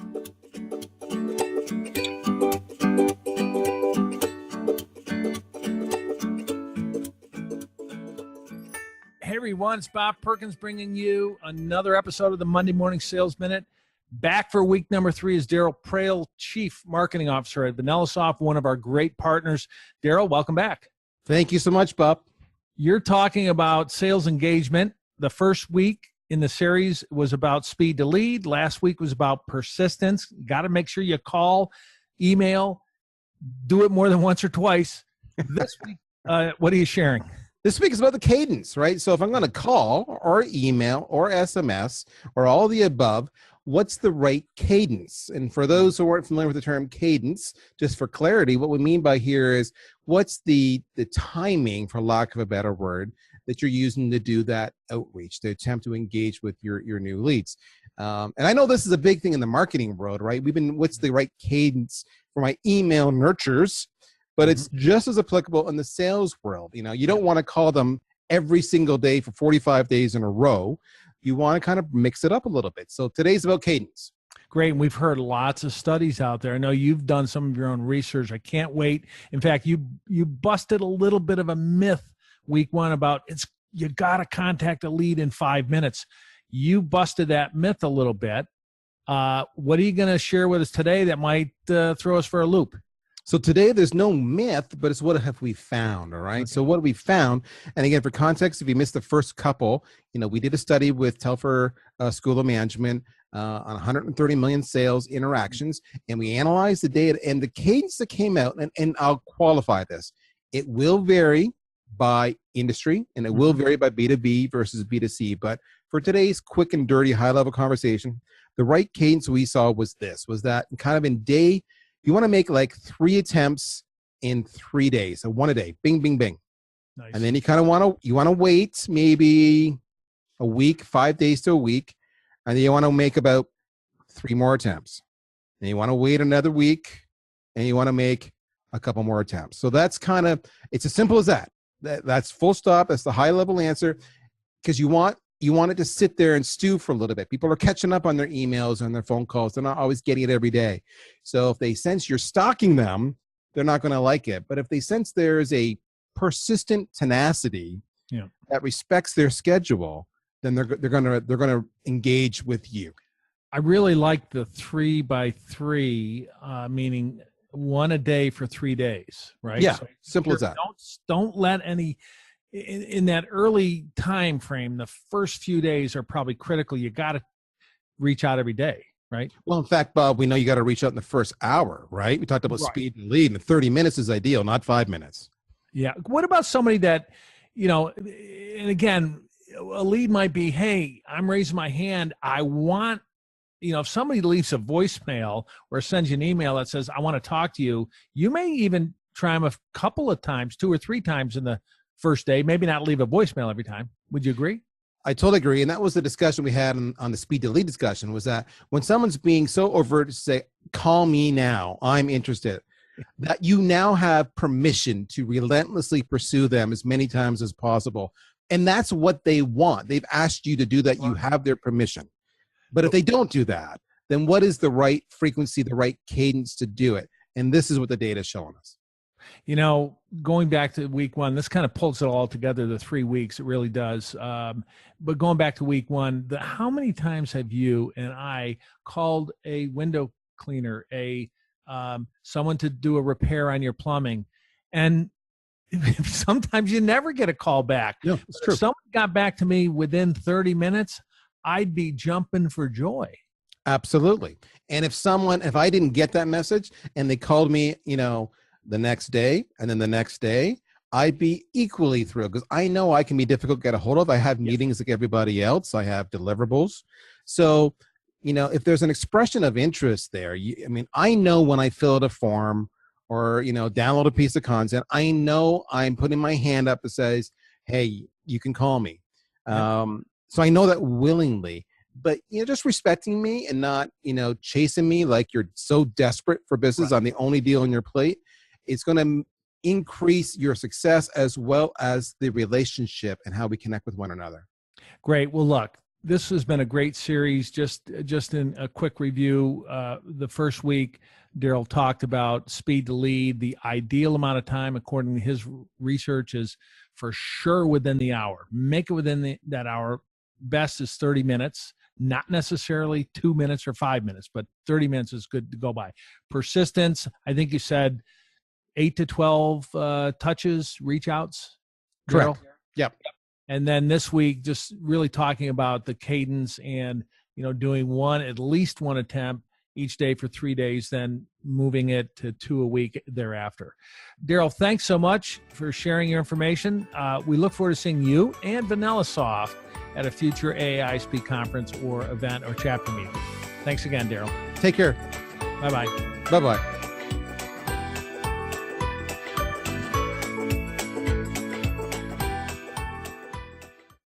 Hey everyone, it's Bob Perkins bringing you another episode of the Monday Morning Sales Minute. Back for week number 3 is Darryl Praill, Chief Marketing Officer at VanillaSoft, one of our great partners. Darryl, welcome back. Thank you so much, Bob. You're talking about sales engagement. The first week in the series was about speed to lead. Last week was about persistence. Got to make sure you call, email, do it more than once or twice. This week, what are you sharing? This week is about the cadence, right? So if I'm going to call or email or SMS or all the above, what's the right cadence? And for those who aren't familiar with the term cadence, just for clarity, what we mean by here is what's the timing, for lack of a better word, that you're using to do that outreach, to attempt to engage with your new leads. And I know this is a big thing in the marketing world, right? What's the right cadence for my email nurtures? But it's just as applicable in the sales world. You know, you don't want to call them every single day for 45 days in a row. You want to kind of mix it up a little bit. So today's about cadence. Great. And we've heard lots of studies out there. I know you've done some of your own research. I can't wait. In fact, you busted a little bit of a myth week 1 about you got to contact a lead in 5 minutes. You busted that myth a little bit. What are you going to share with us today that might throw us for a loop? So today there's no myth, but it's what have we found, all right? Okay. So what we found, and again, for context, if you missed the first couple, we did a study with Telfer School of Management on 130 million sales interactions, and we analyzed the data and the cadence that came out, and I'll qualify this. It will vary by industry, and it will vary by B2B versus B2C, but for today's quick and dirty high-level conversation, the right cadence we saw was that kind of in day, you want to make like 3 attempts in 3 days, so 1 a day, bing, bing, bing. Nice. And then you kind of want to wait maybe a week, 5 days to a week, and then you want to make about 3 more attempts. And you want to wait another week, and you want to make a couple more attempts. So that's it's as simple as that. That's full stop. That's the high level answer, because you want it to sit there and stew for a little bit. People are catching up on their emails and their phone calls. They're not always getting it every day. So if they sense you're stalking them, they're not going to like it. But if they sense there's a persistent tenacity that respects their schedule, then they're going to engage with you. I really like the 3 by 3, meaning 1 a day for 3 days, right? Yeah, so simple as that. Don't let any. In that early time frame, the first few days are probably critical. You got to reach out every day, right? Well, in fact, Bob, we know you got to reach out in the first hour, right? We talked about speed and lead, and 30 minutes is ideal, not 5 minutes. Yeah. What about somebody that, and again, a lead might be, hey, I'm raising my hand. I want, if somebody leaves a voicemail or sends you an email that says, I want to talk to you, you may even try them a couple of times, 2 or 3 times in the first day, maybe not leave a voicemail every time. Would you agree? I totally agree. And that was the discussion we had on the speed to lead discussion, was that when someone's being so overt to say, call me now, I'm interested, that you now have permission to relentlessly pursue them as many times as possible. And that's what they want. They've asked you to do that. You have their permission. But if they don't do that, then what is the right frequency, the right cadence to do it? And this is what the data is showing us. Going back to week 1, this kind of pulls it all together, the 3 weeks, it really does. But going back to week 1, how many times have you and I called a window cleaner, someone to do a repair on your plumbing? And sometimes you never get a call back. Yeah, it's true. If someone got back to me within 30 minutes, I'd be jumping for joy. Absolutely. And if I didn't get that message and they called me, the next day and then the next day, I'd be equally thrilled, because I know I can be difficult to get a hold of. I have meetings like everybody else. I have deliverables. So, if there's an expression of interest there, I know when I fill out a form or, download a piece of content, I know I'm putting my hand up that says, hey, you can call me. So I know that willingly. But, just respecting me and not, chasing me like you're so desperate for business. Right. I'm the only deal on your plate. It's going to increase your success as well as the relationship and how we connect with one another. Great. Well, look, This has been a great series. Just in a quick review, the first week, Darryl talked about speed to lead. The ideal amount of time, according to his research, is for sure within the hour. Make it within that hour. Best is 30 minutes, not necessarily 2 minutes or 5 minutes, but 30 minutes is good to go by. Persistence, I think you said 8 to 12 touches, reach outs. Correct. Darryl? Yep. And then this week, just really talking about the cadence and, doing at least one attempt each day for 3 days, then moving it to 2 a week thereafter. Darryl, thanks so much for sharing your information. We look forward to seeing you and VanillaSoft at a future aa-isp conference or event or chapter meeting. Thanks again, Darryl. Take care. Bye-bye. Bye-bye.